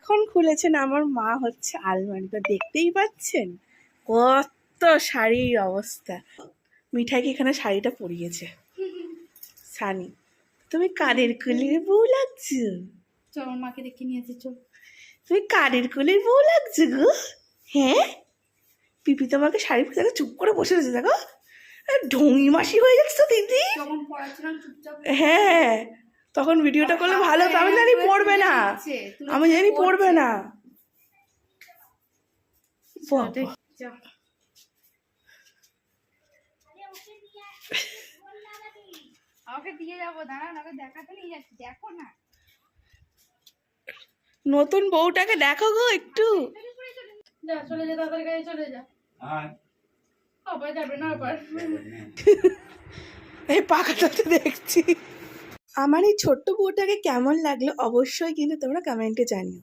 এখন খুলেছেন আমার মা হচ্ছে আলমারিটা, দেখতেই পাচ্ছেন কত শাড়ির অবস্থা। মিঠাইকে এখানে শাড়িটা পরিয়েছে সানি। তুমি কানের কুলির বউ লাগছো। চল আমার মাকে দেখে নিয়েছি, চল। তুমি কানের কুলির বউ লাগছো গো। হ্যাঁ, পিপি তোমাকে শাড়ি পরে চুপ করে বসে রয়েছে, দেখো ঢঙি মাসি হয়ে যাচ্ছে দিদি। যখন পড়াচ্ছিলাম চুপচাপ। হ্যাঁ, তখন ভিডিওটা করলে ভালো হতো। আমি জানি পড়বে না, আমি জানি পড়বে না। আমাকে দিয়ে যাবো, দাঁড়ান ওকে দেখাতে নিয়ে যাচ্ছি, দেখো না। নতুন বউটাকে দেখো গো একটু। যা চলে যা, তাদের কাছে চলে যা। আবার যাবে না আবার। এই পাখাটা তো দেখছি। আমার এই ছোট্ট বউটাকে কেমন লাগলো অবশ্যই কিন্তু তোমরা কমেন্টে জানিও।